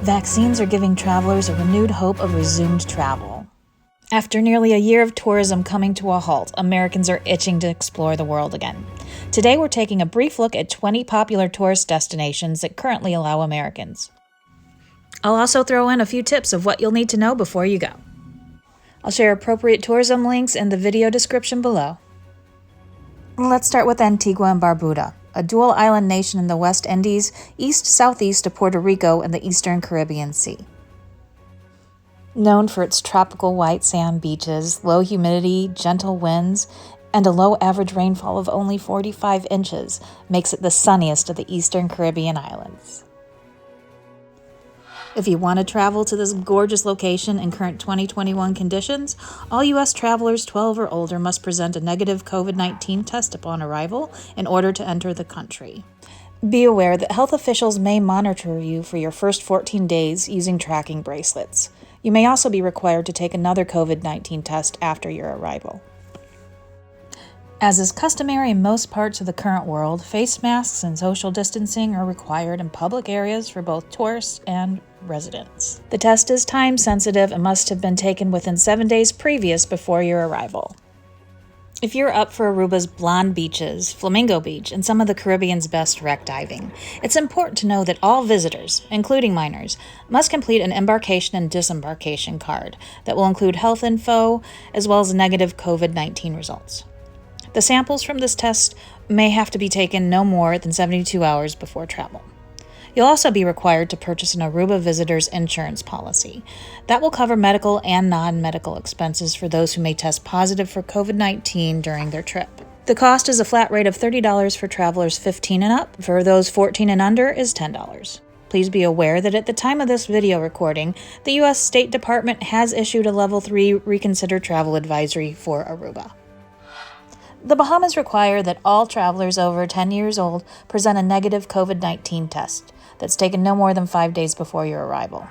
Vaccines are giving travelers a renewed hope of resumed travel. After nearly a year of tourism coming to a halt, Americans are itching to explore the world again. Today we're taking a brief look at 20 popular tourist destinations that currently allow Americans. I'll also throw in a few tips of what you'll need to know before you go. I'll share appropriate tourism links in the video description below. Let's start with Antigua and Barbuda, a dual island nation in the West Indies, east-southeast of Puerto Rico and the Eastern Caribbean Sea. Known for its tropical white sand beaches, low humidity, gentle winds, and a low average rainfall of only 45 inches, makes it the sunniest of the Eastern Caribbean islands. If you want to travel to this gorgeous location in current 2021 conditions, all U.S. travelers 12 or older must present a negative COVID-19 test upon arrival in order to enter the country. Be aware that health officials may monitor you for your first 14 days using tracking bracelets. You may also be required to take another COVID-19 test after your arrival. As is customary in most parts of the current world, face masks and social distancing are required in public areas for both tourists and residents. The test is time sensitive and must have been taken within 7 days previous before your arrival. If you're up for Aruba's blonde beaches, Flamingo Beach, and some of the Caribbean's best wreck diving, it's important to know that all visitors, including minors, must complete an embarkation and disembarkation card that will include health info as well as negative COVID-19 results. The samples from this test may have to be taken no more than 72 hours before travel. You'll also be required to purchase an Aruba visitor's insurance policy. That will cover medical and non-medical expenses for those who may test positive for COVID-19 during their trip. The cost is a flat rate of $30 for travelers 15 and up. For those 14 and under is $10. Please be aware that at the time of this video recording, the U.S. State Department has issued a Level 3 Reconsider Travel Advisory for Aruba. The Bahamas require that all travelers over 10 years old present a negative COVID-19 test that's taken no more than 5 days before your arrival.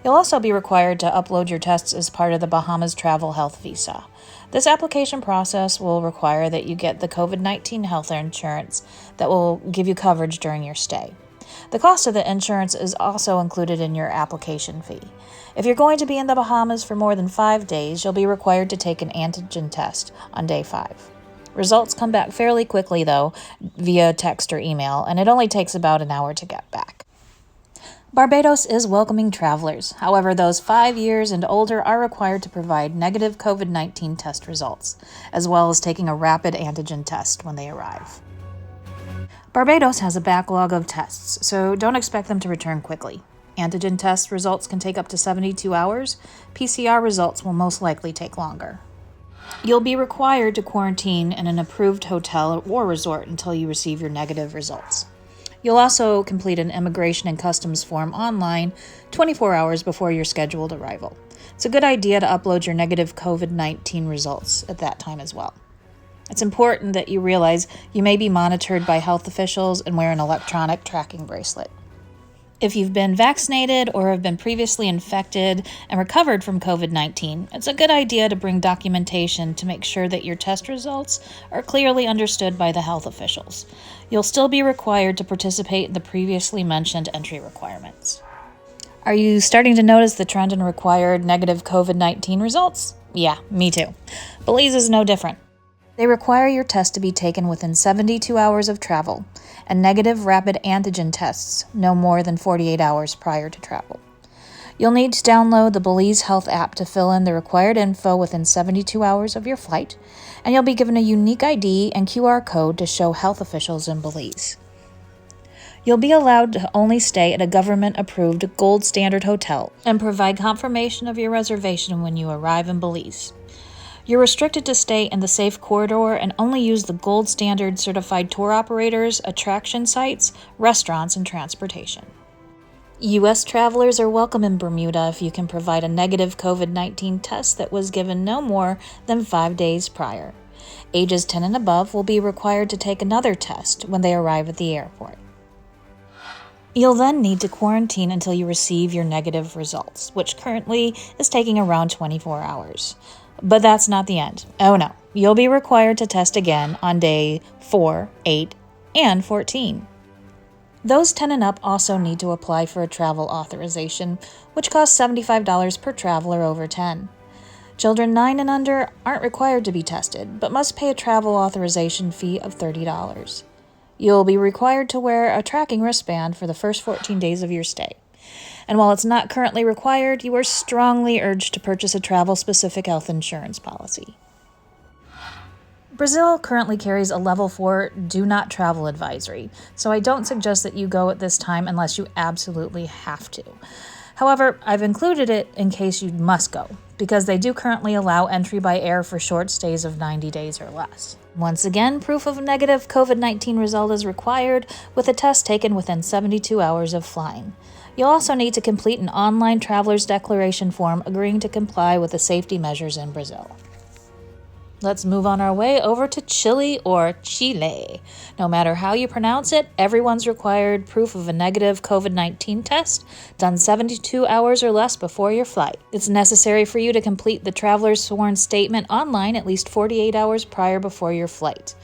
You'll also be required to upload your tests as part of the Bahamas Travel Health Visa. This application process will require that you get the COVID-19 health insurance that will give you coverage during your stay. The cost of the insurance is also included in your application fee. If you're going to be in the Bahamas for more than 5 days, you'll be required to take an antigen test on day 5. Results come back fairly quickly, though, via text or email, and it only takes about an hour to get back. Barbados is welcoming travelers. However, those 5 years and older are required to provide negative COVID-19 test results, as well as taking a rapid antigen test when they arrive. Barbados has a backlog of tests, so don't expect them to return quickly. Antigen test results can take up to 72 hours. PCR results will most likely take longer. You'll be required to quarantine in an approved hotel or resort until you receive your negative results. You'll also complete an immigration and customs form online 24 hours before your scheduled arrival. It's a good idea to upload your negative COVID-19 results at that time as well. It's important that you realize you may be monitored by health officials and wear an electronic tracking bracelet. If you've been vaccinated or have been previously infected and recovered from COVID-19, it's a good idea to bring documentation to make sure that your test results are clearly understood by the health officials. You'll still be required to participate in the previously mentioned entry requirements. Are you starting to notice the trend in required negative COVID-19 results? Yeah, me too. Belize is no different. They require your test to be taken within 72 hours of travel, and negative rapid antigen tests no more than 48 hours prior to travel. You'll need to download the Belize Health app to fill in the required info within 72 hours of your flight, and you'll be given a unique ID and QR code to show health officials in Belize. You'll be allowed to only stay at a government-approved gold standard hotel and provide confirmation of your reservation when you arrive in Belize. You're restricted to stay in the safe corridor and only use the gold standard certified tour operators, attraction sites, restaurants, and transportation. U.S. travelers are welcome in Bermuda if you can provide a negative COVID-19 test that was given no more than 5 days prior. Ages 10 and above will be required to take another test when they arrive at the airport. You'll then need to quarantine until you receive your negative results, which currently is taking around 24 hours. But that's not the end. Oh no, you'll be required to test again on day 4, 8, and 14. Those 10 and up also need to apply for a travel authorization, which costs $75 per traveler over 10. Children 9 and under aren't required to be tested, but must pay a travel authorization fee of $30. You'll be required to wear a tracking wristband for the first 14 days of your stay. And while it's not currently required, you are strongly urged to purchase a travel-specific health insurance policy. Brazil currently carries a level 4 do not travel advisory, so I don't suggest that you go at this time unless you absolutely have to. However, I've included it in case you must go, because they do currently allow entry by air for short stays of 90 days or less. Once again, proof of a negative COVID-19 result is required, with a test taken within 72 hours of flying. You'll also need to complete an online traveler's declaration form agreeing to comply with the safety measures in Brazil. Let's move on our way over to Chile or Chile. No matter how you pronounce it, everyone's required proof of a negative COVID-19 test done 72 hours or less before your flight. It's necessary for you to complete the traveler's sworn statement online at least 48 hours prior before your flight.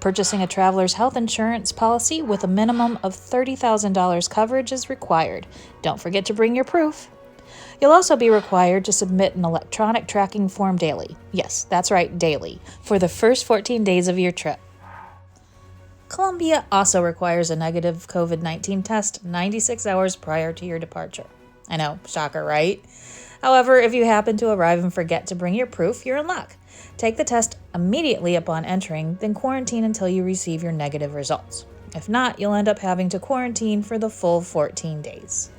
Purchasing a traveler's health insurance policy with a minimum of $30,000 coverage is required. Don't forget to bring your proof. You'll also be required to submit an electronic tracking form daily. Yes, that's right, daily, for the first 14 days of your trip. Colombia also requires a negative COVID-19 test 96 hours prior to your departure. I know, shocker, right? However, if you happen to arrive and forget to bring your proof, you're in luck. Take the test immediately upon entering, then quarantine until you receive your negative results. If not, you'll end up having to quarantine for the full 14 days.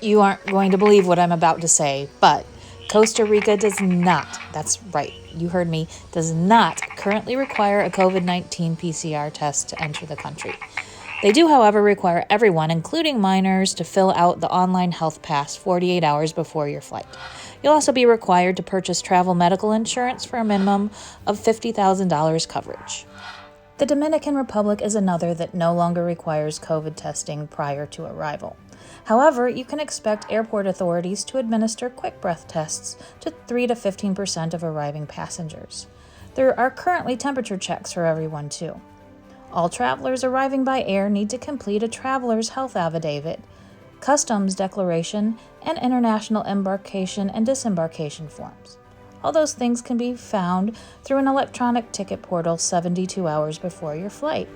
You aren't going to believe what I'm about to say, but Costa Rica does not, that's right, you heard me, does not currently require a COVID-19 PCR test to enter the country. They do, however, require everyone, including minors, to fill out the online health pass 48 hours before your flight. You'll also be required to purchase travel medical insurance for a minimum of $50,000 coverage. The Dominican Republic is another that no longer requires COVID testing prior to arrival. However, you can expect airport authorities to administer quick breath tests to 3 to 15% of arriving passengers. There are currently temperature checks for everyone too. All travelers arriving by air need to complete a traveler's health affidavit, customs declaration, and international embarkation and disembarkation forms. All those things can be found through an electronic ticket portal 72 hours before your flight.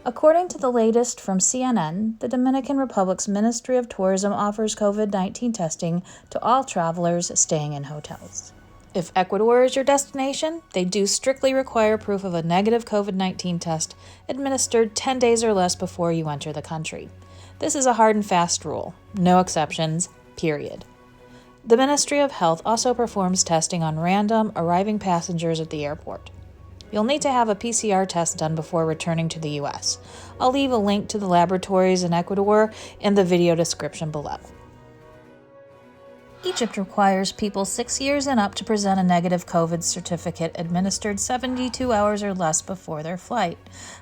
According to the latest from CNN, the Dominican Republic's Ministry of Tourism offers COVID-19 testing to all travelers staying in hotels. If Ecuador is your destination, they do strictly require proof of a negative COVID-19 test administered 10 days or less before you enter the country. This is a hard and fast rule. No exceptions, period. The Ministry of Health also performs testing on random arriving passengers at the airport. You'll need to have a PCR test done before returning to the U.S. I'll leave a link to the laboratories in Ecuador in the video description below. Egypt requires people 6 years and up to present a negative COVID certificate administered 72 hours or less before their flight.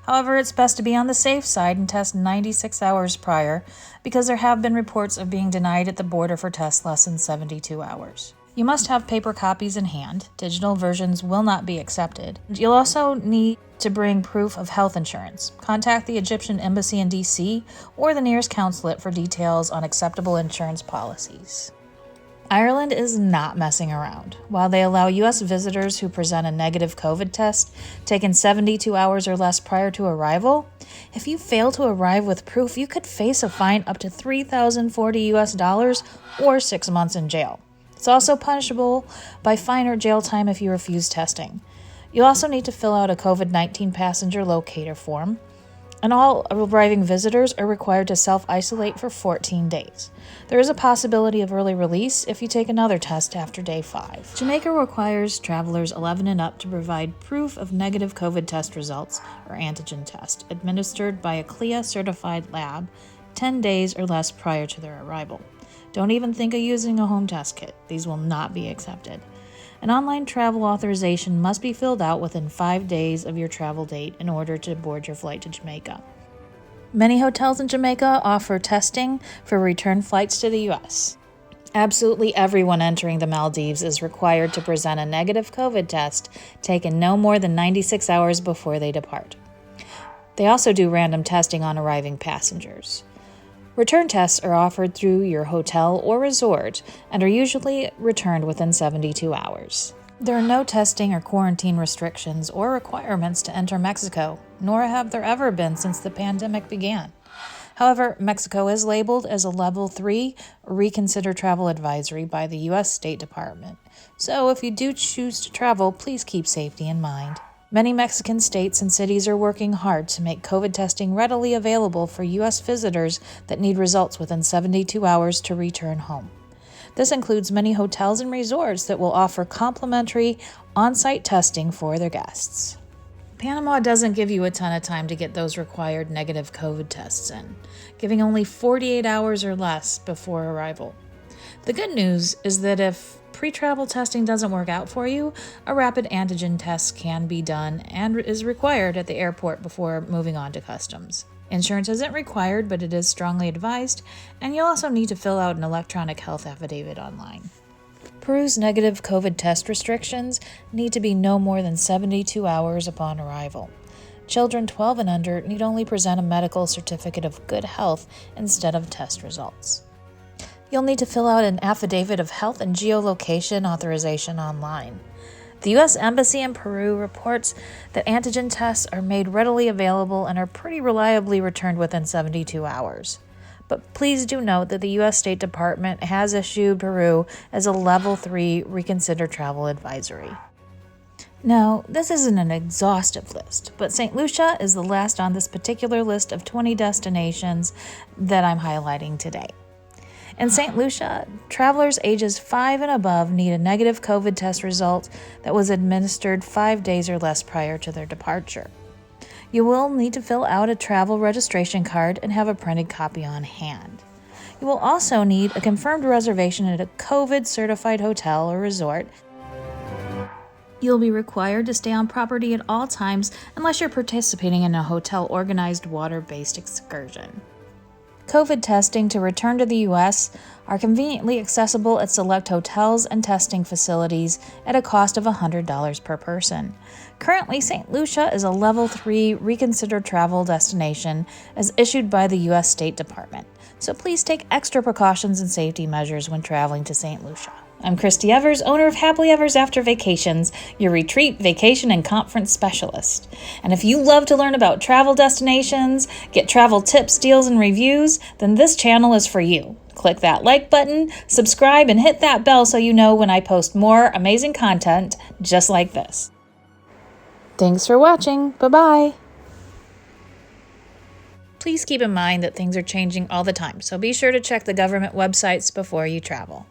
However, it's best to be on the safe side and test 96 hours prior, because there have been reports of being denied at the border for tests less than 72 hours. You must have paper copies in hand. Digital versions will not be accepted. You'll also need to bring proof of health insurance. Contact the Egyptian embassy in D.C. or the nearest consulate for details on acceptable insurance policies. Ireland is not messing around. While they allow U.S. visitors who present a negative COVID test taken 72 hours or less prior to arrival, if you fail to arrive with proof, you could face a fine up to $3,040 or 6 months in jail. It's also punishable by fine or jail time if you refuse testing. You'll also need to fill out a COVID-19 passenger locator form, and all arriving visitors are required to self-isolate for 14 days. There is a possibility of early release if you take another test after day 5. Jamaica requires travelers 11 and up to provide proof of negative COVID test results or antigen test administered by a CLIA-certified lab 10 days or less prior to their arrival. Don't even think of using a home test kit. These will not be accepted. An online travel authorization must be filled out within 5 days of your travel date in order to board your flight to Jamaica. Many hotels in Jamaica offer testing for return flights to the U.S. Absolutely everyone entering the Maldives is required to present a negative COVID test taken no more than 96 hours before they depart. They also do random testing on arriving passengers. Return tests are offered through your hotel or resort and are usually returned within 72 hours. There are no testing or quarantine restrictions or requirements to enter Mexico, nor have there ever been since the pandemic began. However, Mexico is labeled as a Level 3 Reconsider Travel Advisory by the U.S. State Department. So if you do choose to travel, please keep safety in mind. Many Mexican states and cities are working hard to make COVID testing readily available for U.S. visitors that need results within 72 hours to return home. This includes many hotels and resorts that will offer complimentary on-site testing for their guests. Panama doesn't give you a ton of time to get those required negative COVID tests in, giving only 48 hours or less before arrival. The good news is that if pre-travel testing doesn't work out for you, a rapid antigen test can be done and is required at the airport before moving on to customs. Insurance isn't required, but it is strongly advised, and you'll also need to fill out an electronic health affidavit online. Peru's negative COVID test restrictions need to be no more than 72 hours upon arrival. Children 12 and under need only present a medical certificate of good health instead of test results. You'll need to fill out an affidavit of health and geolocation authorization online. The U.S. Embassy in Peru reports that antigen tests are made readily available and are pretty reliably returned within 72 hours. But please do note that the U.S. State Department has issued Peru as a Level 3 Reconsider Travel Advisory. Now, this isn't an exhaustive list, but St. Lucia is the last on this particular list of 20 destinations that I'm highlighting today. In St. Lucia, travelers ages 5 and above need a negative COVID test result that was administered 5 days or less prior to their departure. You will need to fill out a travel registration card and have a printed copy on hand. You will also need a confirmed reservation at a COVID-certified hotel or resort. You'll be required to stay on property at all times unless you're participating in a hotel-organized water-based excursion. COVID testing to return to the U.S. are conveniently accessible at select hotels and testing facilities at a cost of $100 per person. Currently, St. Lucia is a Level 3 Reconsider Travel destination as issued by the U.S. State Department, so please take extra precautions and safety measures when traveling to St. Lucia. I'm Christy Evers, owner of Happily Evers After Vacations, your retreat, vacation, and conference specialist. And if you love to learn about travel destinations, get travel tips, deals, and reviews, then this channel is for you. Click that like button, subscribe, and hit that bell so you know when I post more amazing content just like this. Thanks for watching. Bye-bye. Please keep in mind that things are changing all the time, so be sure to check the government websites before you travel.